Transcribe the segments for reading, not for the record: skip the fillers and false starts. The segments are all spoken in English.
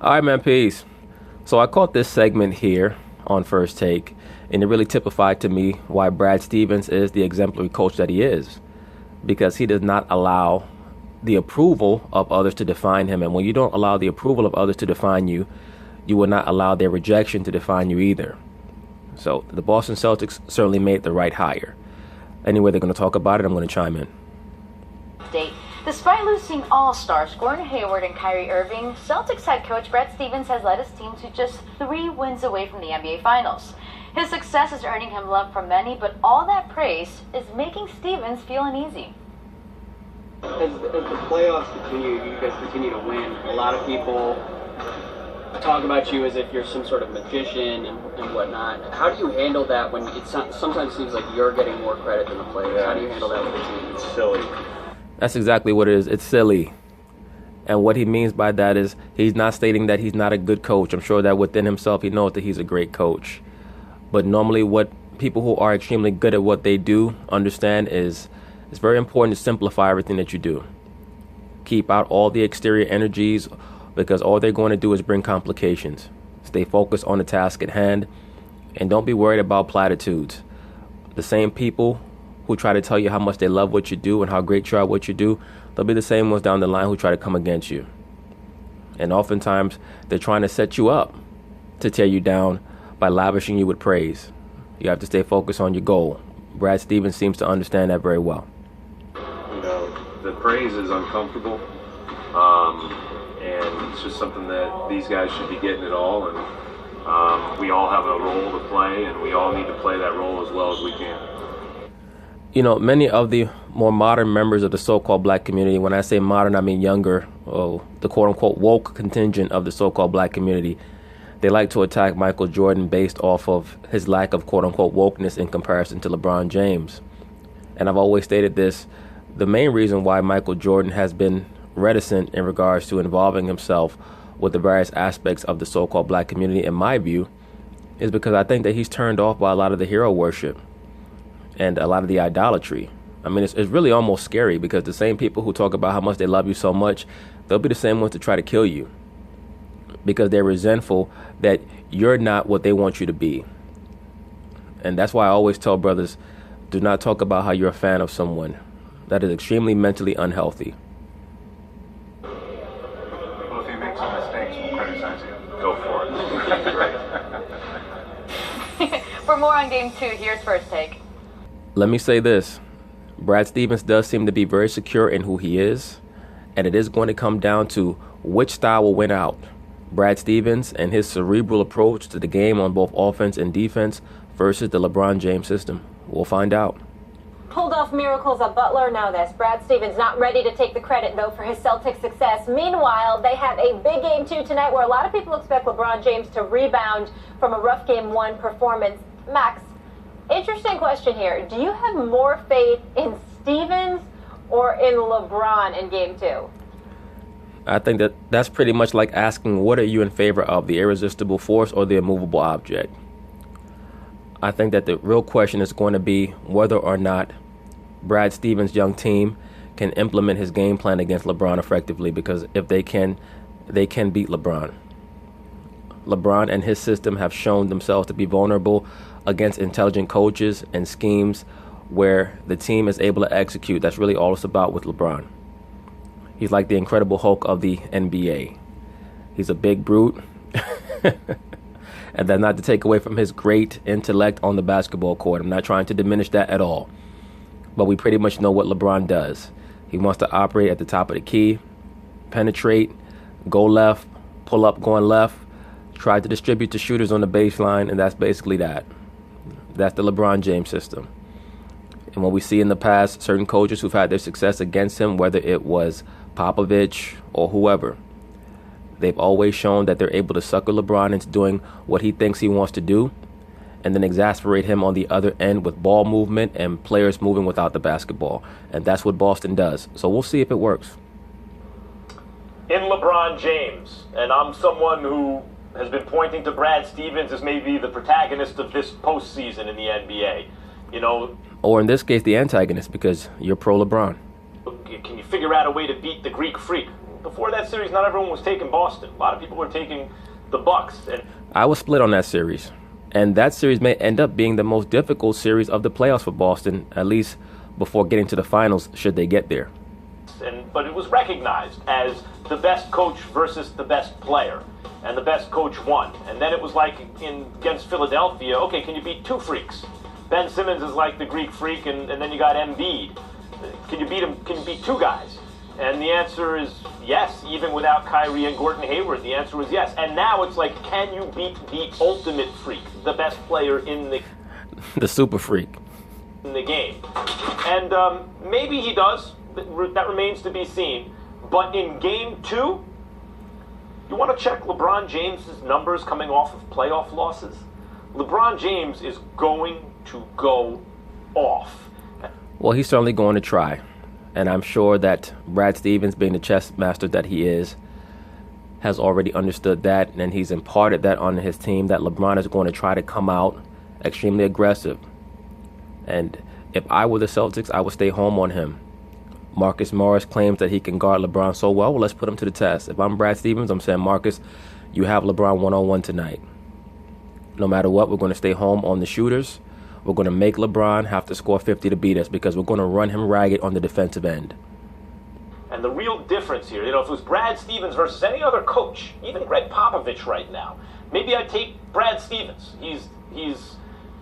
All right, man, peace. So I caught this segment here on First Take, and it really typified to me why Brad Stevens is the exemplary coach that he is, because he does not allow the approval of others to define him. And when you don't allow the approval of others to define you, you will not allow their rejection to define you either. So the Boston Celtics certainly made the right hire. Anyway, they're going to talk about it. I'm going to chime in. Despite losing all-stars Gordon Hayward and Kyrie Irving, Celtics head coach Brad Stevens has led his team to just 3 wins away from the NBA Finals. His success is earning him love from many, but all that praise is making Stevens feel uneasy. As the playoffs continue, you guys continue to win. A lot of people talk about you as if you're some sort of magician and whatnot. How do you handle that when it sometimes seems like you're getting more credit than the players? How do you handle that with the team? It's silly. That's exactly what it is. It's silly. And what he means by that is he's not stating that he's not a good coach. I'm sure that within himself he knows that he's a great coach. But normally what people who are extremely good at what they do understand is it's very important to simplify everything that you do. Keep out all the exterior energies because all they're going to do is bring complications. Stay focused on the task at hand and don't be worried about platitudes. The same people who try to tell you how much they love what you do and how great you are at what you do, they'll be the same ones down the line who try to come against you. And oftentimes, they're trying to set you up to tear you down by lavishing you with praise. You have to stay focused on your goal. Brad Stevens seems to understand that very well. You know, the praise is uncomfortable, and it's just something that these guys should be getting it all, and we all have a role to play, and we all need to play that role as well as we can. You know, many of the more modern members of the so-called black community, when I say modern, I mean younger, the quote-unquote woke contingent of the so-called black community, they like to attack Michael Jordan based off of his lack of quote-unquote wokeness in comparison to LeBron James. And I've always stated this, the main reason why Michael Jordan has been reticent in regards to involving himself with the various aspects of the so-called black community, in my view, is because I think that he's turned off by a lot of the hero worship and a lot of the idolatry. I mean, it's really almost scary because the same people who talk about how much they love you so much, they'll be the same ones to try to kill you because they're resentful that you're not what they want you to be. And that's why I always tell brothers, do not talk about how you're a fan of someone. That is extremely mentally unhealthy. Well, if you make some mistakes, we'll criticize you. Go for it. For more on Game 2, here's First Take. Let me say this. Brad Stevens does seem to be very secure in who he is, and it is going to come down to which style will win out. Brad Stevens and his cerebral approach to the game on both offense and defense versus the LeBron James system. We'll find out. Pulled off miracles at Butler. Now this. Brad Stevens not ready to take the credit, though, for his Celtics success. Meanwhile, they have a big Game 2 tonight where a lot of people expect LeBron James to rebound from a rough Game 1 performance. Max, interesting question here. Do you have more faith in Stevens or in LeBron in Game 2? I think that's pretty much like asking what are you in favor of, the irresistible force or the immovable object. I think that the real question is going to be whether or not Brad Stevens' young team can implement his game plan against LeBron effectively, because if they can beat LeBron. LeBron and his system have shown themselves to be vulnerable against intelligent coaches and schemes where the team is able to execute. That's really all it's about with LeBron. He's like the Incredible Hulk of the NBA. He's a big brute. And that's not to take away from his great intellect on the basketball court. I'm not trying to diminish that at all. But we pretty much know what LeBron does. He wants to operate at the top of the key, penetrate, go left, pull up going left, try to distribute to shooters on the baseline, and that's basically that. That's the LeBron James system. And what we see in the past, certain coaches who've had their success against him, whether it was Popovich or whoever, they've always shown that they're able to sucker LeBron into doing what he thinks he wants to do and then exasperate him on the other end with ball movement and players moving without the basketball. And that's what Boston does. So we'll see if it works. In LeBron James, and I'm someone who has been pointing to Brad Stevens as maybe the protagonist of this postseason in the NBA. You know, or in this case, the antagonist, because you're pro LeBron. Can you figure out a way to beat the Greek Freak? before that series, not everyone was taking Boston. A lot of people were taking the Bucks. And I was split on that series. And that series may end up being the most difficult series of the playoffs for Boston, at least before getting to the finals, should they get there. But it was recognized as the best coach versus the best player, and the best coach won. And then it was like against Philadelphia, okay, can you beat two freaks? Ben Simmons is like the Greek freak, and then you got Embiid. Can you beat him? Can you beat two guys? And the answer is yes, even without Kyrie and Gordon Hayward. The answer was yes. And now it's like, can you beat the ultimate freak, the best player in the super freak in the game? And maybe he does. That remains to be seen. But in Game 2, you want to check LeBron James's numbers coming off of playoff losses? LeBron James is going to go off. Well, he's certainly going to try. And I'm sure that Brad Stevens, being the chess master that he is, has already understood that, and he's imparted that on his team, that LeBron is going to try to come out extremely aggressive. And if I were the Celtics, I would stay home on him. Marcus Morris claims that he can guard LeBron so well let's put him to the test. If I'm Brad Stevens, I'm saying, Marcus, you have LeBron one-on-one tonight. No matter what, we're going to stay home on the shooters. We're going to make LeBron have to score 50 to beat us because we're going to run him ragged on the defensive end. And the real difference here, if it was Brad Stevens versus any other coach, even Greg Popovich right now, maybe I'd take Brad Stevens. He's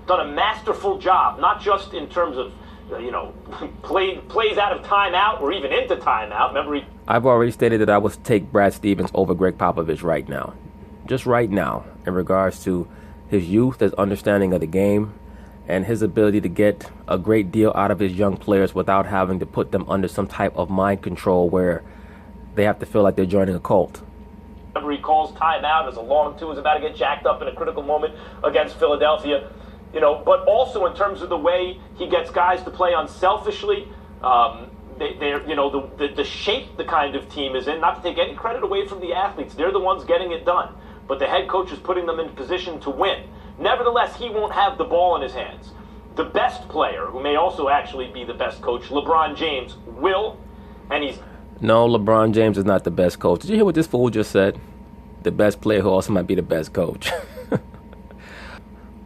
done a masterful job, not just in terms of, plays out of timeout or even into timeout. Remember, I've already stated that I would take Brad Stevens over Greg Popovich right now. Just right now, in regards to his youth, his understanding of the game, and his ability to get a great deal out of his young players without having to put them under some type of mind control where they have to feel like they're joining a cult. Remember, he calls timeout as a long two is about to get jacked up in a critical moment against Philadelphia. But also in terms of the way he gets guys to play unselfishly, the shape the kind of team is in, not to take any credit away from the athletes, they're the ones getting it done. But the head coach is putting them in position to win. Nevertheless, he won't have the ball in his hands. The best player, who may also actually be the best coach, LeBron James, will, and he's... No, LeBron James is not the best coach. Did you hear what this fool just said? The best player who also might be the best coach.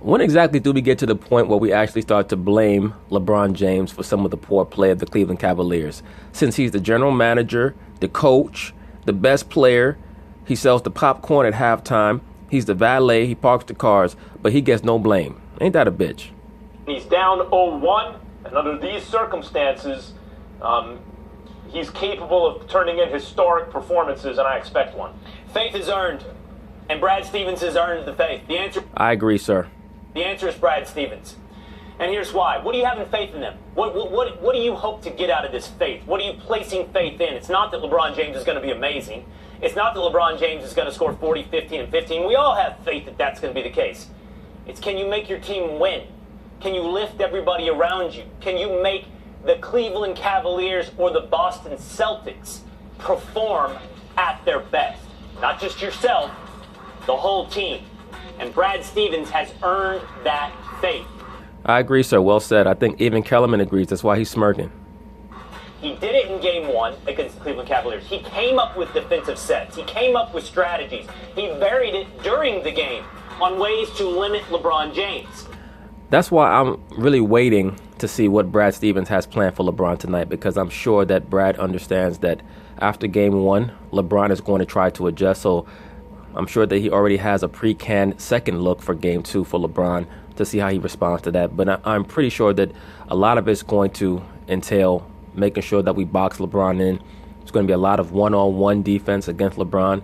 When exactly do we get to the point where we actually start to blame LeBron James for some of the poor play of the Cleveland Cavaliers? Since he's the general manager, the coach, the best player, he sells the popcorn at halftime, he's the valet, he parks the cars, but he gets no blame. Ain't that a bitch? He's down 0-1, and under these circumstances, he's capable of turning in historic performances, and I expect one. Faith is earned, and Brad Stevens has earned the faith. I agree, sir. The answer is Brad Stevens. And here's why. What are you having faith in them? What do you hope to get out of this faith? What are you placing faith in? It's not that LeBron James is going to be amazing. It's not that LeBron James is going to score 40, 15, and 15. We all have faith that that's going to be the case. It's, can you make your team win? Can you lift everybody around you? Can you make the Cleveland Cavaliers or the Boston Celtics perform at their best? Not just yourself, the whole team. And Brad Stevens has earned that faith. I agree, sir. Well said. I think even Kellerman agrees. That's why he's smirking. He did it in Game 1 against the Cleveland Cavaliers. He came up with defensive sets. He came up with strategies. He varied it during the game on ways to limit LeBron James. That's why I'm really waiting to see what Brad Stevens has planned for LeBron tonight, because I'm sure that Brad understands that after Game 1, LeBron is going to try to adjust. So I'm sure that he already has a pre-canned second look for Game 2 for LeBron to see how he responds to that. But I'm pretty sure that a lot of it's going to entail making sure that we box LeBron in. It's going to be a lot of one-on-one defense against LeBron.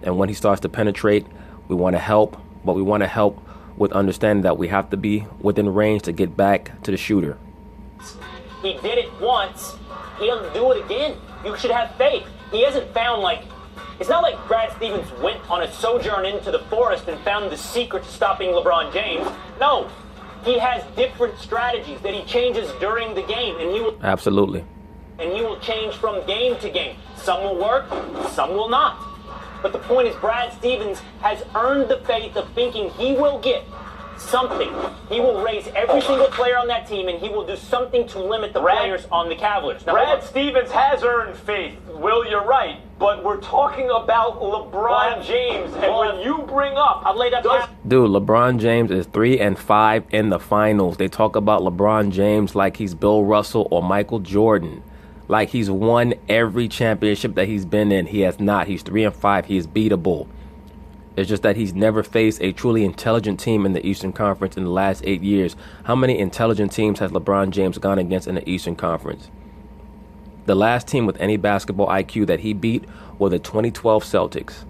And when he starts to penetrate, we want to help. But we want to help with understanding that we have to be within range to get back to the shooter. He did it once. He'll do it again. You should have faith. He hasn't found, it's not like Brad Stevens went on a sojourn into the forest and found the secret to stopping LeBron James. No, he has different strategies that he changes during the game, and he will Absolutely. And he will change from game to game. Some will work, some will not. But the point is, Brad Stevens has earned the faith of thinking he will get something. He will raise every single player on that team, and he will do something to limit the players on the Cavaliers. Now, Brad Stevens has earned faith. Will, you're right. But we're talking about LeBron James, and when you bring up, I've laid up. Dude, LeBron James is 3-5 in the finals. They talk about LeBron James like he's Bill Russell or Michael Jordan. Like he's won every championship that he's been in. He has not. He's 3-5. He is beatable. It's just that he's never faced a truly intelligent team in the Eastern Conference in the last 8 years. How many intelligent teams has LeBron James gone against in the Eastern Conference? The last team with any basketball IQ that he beat were the 2012 Celtics.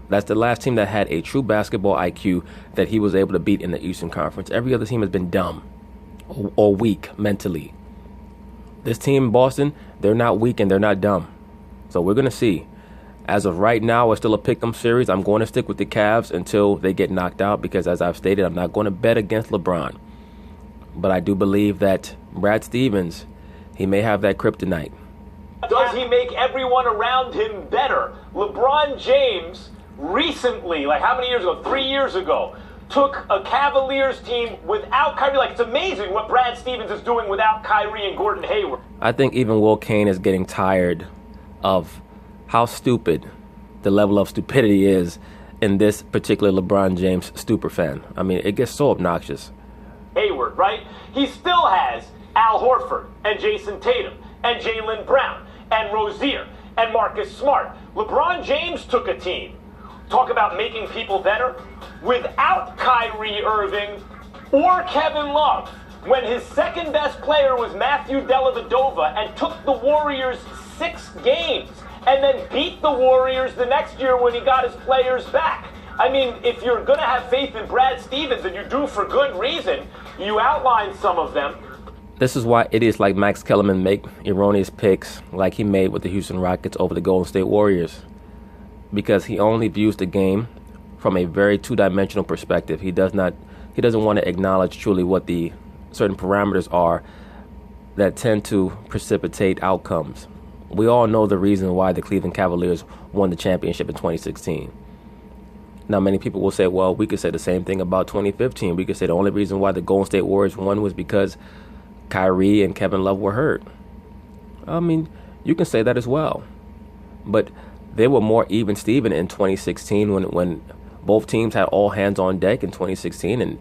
That's the last team that had a true basketball IQ that he was able to beat in the Eastern Conference. Every other team has been dumb or weak mentally. This team in Boston, they're not weak and they're not dumb. So we're going to see. As of right now, it's still a pick-em series. I'm going to stick with the Cavs until they get knocked out because, as I've stated, I'm not going to bet against LeBron. But I do believe that Brad Stevens, he may have that kryptonite. Does he make everyone around him better? LeBron James recently, like how many years ago? 3 years ago, took a Cavaliers team without Kyrie. Like, it's amazing what Brad Stevens is doing without Kyrie and Gordon Hayward. I think even Will Kane is getting tired of how stupid the level of stupidity is in this particular LeBron James stupor fan. I mean, it gets so obnoxious. Hayward, right? He still has Al Horford and Jason Tatum and Jaylen Brown and Rozier and Marcus Smart. LeBron James took a team, talk about making people better, without Kyrie Irving or Kevin Love, when his second best player was Matthew Dellavedova, and took the Warriors 6 games and then beat the Warriors the next year when he got his players back. I mean, if you're going to have faith in Brad Stevens, and you do for good reason, you outline some of them. This is why idiots like Max Kellerman make erroneous picks like he made with the Houston Rockets over the Golden State Warriors. Because he only views the game from a very two-dimensional perspective. He doesn't want to acknowledge truly what the certain parameters are that tend to precipitate outcomes. We all know the reason why the Cleveland Cavaliers won the championship in 2016. Now, many people will say, well, we could say the same thing about 2015. We could say the only reason why the Golden State Warriors won was because Kyrie and Kevin Love were hurt. I mean, you can say that as well. But they were more even Steven in 2016 when both teams had all hands on deck in 2016 and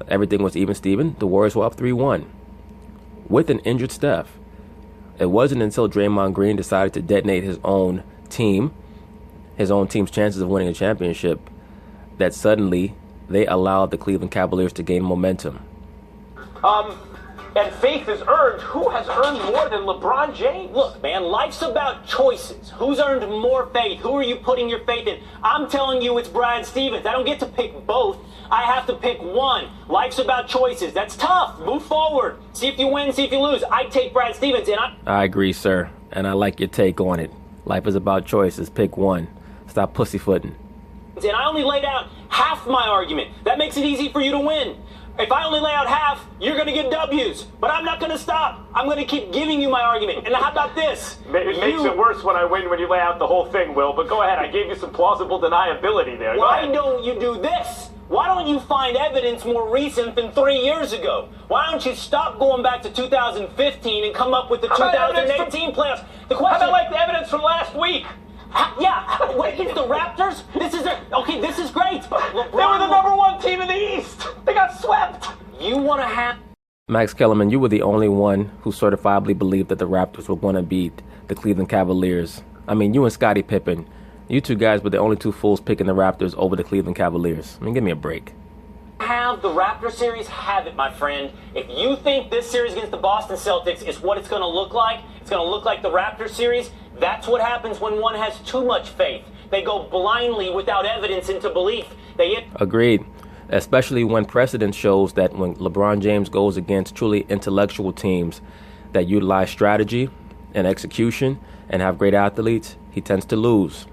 everything was even Steven. The Warriors were up 3-1 with an injured Steph. It wasn't until Draymond Green decided to detonate his own team's chances of winning a championship, that suddenly they allowed the Cleveland Cavaliers to gain momentum. And faith is earned. Who has earned more than LeBron James? Look, man, life's about choices. Who's earned more faith? Who are you putting your faith in? I'm telling you it's Brad Stevens. I don't get to pick both. I have to pick one. Life's about choices. That's tough. Move forward. See if you win, see if you lose. I take Brad Stevens, and I agree, sir, and I like your take on it. Life is about choices. Pick one. Stop pussyfooting. And I only laid out half my argument. That makes it easy for you to win. If I only lay out half, you're going to get W's. But I'm not going to stop. I'm going to keep giving you my argument. And how about this? It makes it worse when I win when you lay out the whole thing, Will. But go ahead. I gave you some plausible deniability there. Why don't you do this? Why don't you find evidence more recent than 3 years ago? Why don't you stop going back to 2015 and come up with the 2018 playoffs? The question, how about like the evidence from last week? Against the Raptors? This is great. LeBron, they were the #1 team in the East. They got swept. You want to have... Max Kellerman, you were the only one who certifiably believed that the Raptors were going to beat the Cleveland Cavaliers. I mean, you and Scottie Pippen, you two guys were the only two fools picking the Raptors over the Cleveland Cavaliers. I mean, give me a break. Have the Raptor series, have it, my friend. If you think this series against the Boston Celtics is what it's going to look like, it's going to look like the Raptor series, that's what happens when one has too much faith. They go blindly without evidence into belief. Agreed. Especially when precedent shows that when LeBron James goes against truly intellectual teams that utilize strategy and execution and have great athletes, he tends to lose.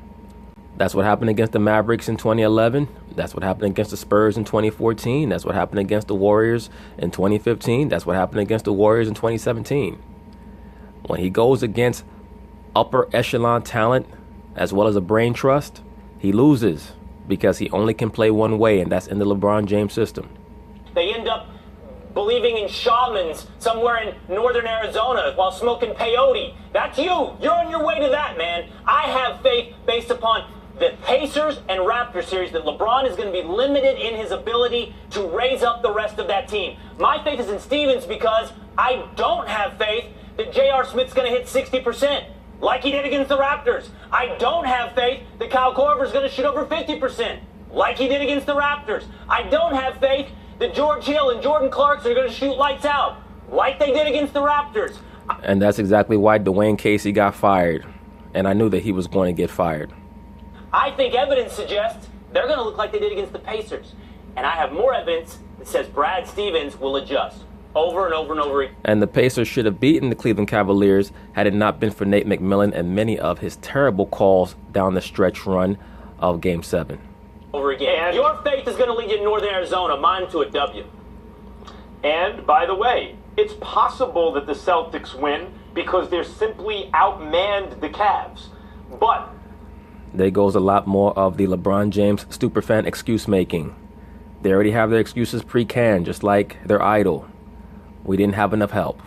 That's what happened against the Mavericks in 2011. That's what happened against the Spurs in 2014. That's what happened against the Warriors in 2015. That's what happened against the Warriors in 2017. When he goes against upper echelon talent as well as a brain trust, he loses because he only can play one way, and that's in the LeBron James system. They end up believing in shamans somewhere in northern Arizona while smoking peyote. That's you. You're on your way to that, man. I have faith based upon the Pacers and Raptors series that LeBron is going to be limited in his ability to raise up the rest of that team. My faith is in Stevens because I don't have faith that J.R. Smith's going to hit 60%. Like he did against the Raptors. I don't have faith that Kyle Korver's going to shoot over 50%, like he did against the Raptors. I don't have faith that George Hill and Jordan Clarkson are going to shoot lights out, like they did against the Raptors. And that's exactly why Dwayne Casey got fired. And I knew that he was going to get fired. I think evidence suggests they're going to look like they did against the Pacers. And I have more evidence that says Brad Stevens will adjust. Over and over and over again. And the Pacers should have beaten the Cleveland Cavaliers had it not been for Nate McMillan and many of his terrible calls down the stretch run of Game 7. Over again. And your faith is going to lead you to Northern Arizona, mine to a W. And, by the way, it's possible that the Celtics win because they're simply outmanned the Cavs. But there goes a lot more of the LeBron James superfan excuse making. They already have their excuses pre-canned, just like their idol. We didn't have enough help.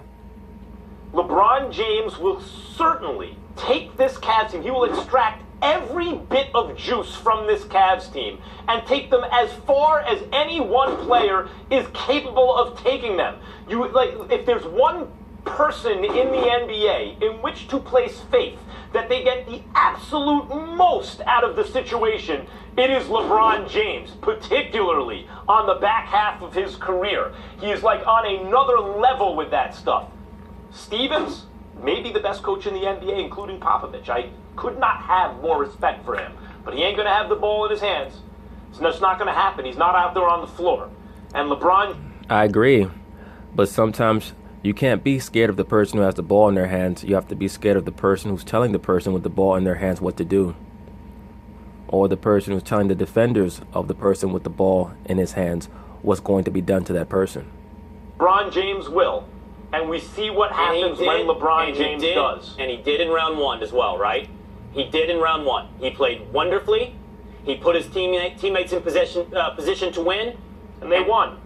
LeBron James will certainly take this Cavs team. He will extract every bit of juice from this Cavs team and take them as far as any one player is capable of taking them. If there's one person in the NBA in which to place faith that they get the absolute most out of the situation, it is LeBron James, particularly on the back half of his career. He is like on another level with that stuff. Stevens, maybe the best coach in the NBA, including Popovich. I could not have more respect for him. But he ain't going to have the ball in his hands. It's just not going to happen. He's not out there on the floor. And LeBron... I agree. But sometimes you can't be scared of the person who has the ball in their hands. You have to be scared of the person who's telling the person with the ball in their hands what to do. Or the person who's telling the defenders of the person with the ball in his hands what's going to be done to that person. LeBron James will. And we see what happens when LeBron James does. And he did in round 1 as well, right? He did in round 1. He played wonderfully. He put his teammates in position to win. And they won.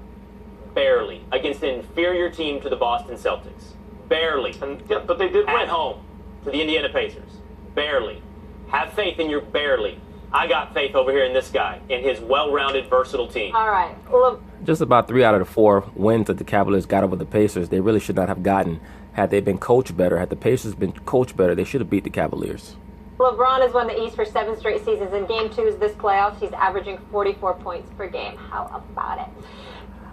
Barely. Against an inferior team to the Boston Celtics. Barely. But they did win. At home to the Indiana Pacers. Barely. Have faith in your barely. I got faith over here in this guy, in his well-rounded, versatile team. All right. Well, just about 3 out of the 4 wins that the Cavaliers got over the Pacers, they really should not have gotten. Had they been coached better, had the Pacers been coached better, they should have beat the Cavaliers. LeBron has won the East for 7 straight seasons. In Game 2 this playoffs, he's averaging 44 points per game. How about it?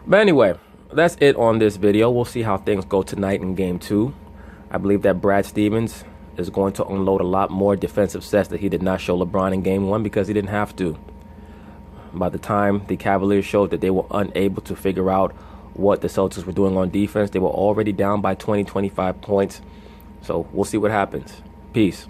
But anyway, that's it on this video. We'll see how things go tonight in Game 2. I believe that Brad Stevens is going to unload a lot more defensive sets that he did not show LeBron in Game 1 because he didn't have to. By the time the Cavaliers showed that they were unable to figure out what the Celtics were doing on defense, they were already down by 20, 25 points. So we'll see what happens. Peace.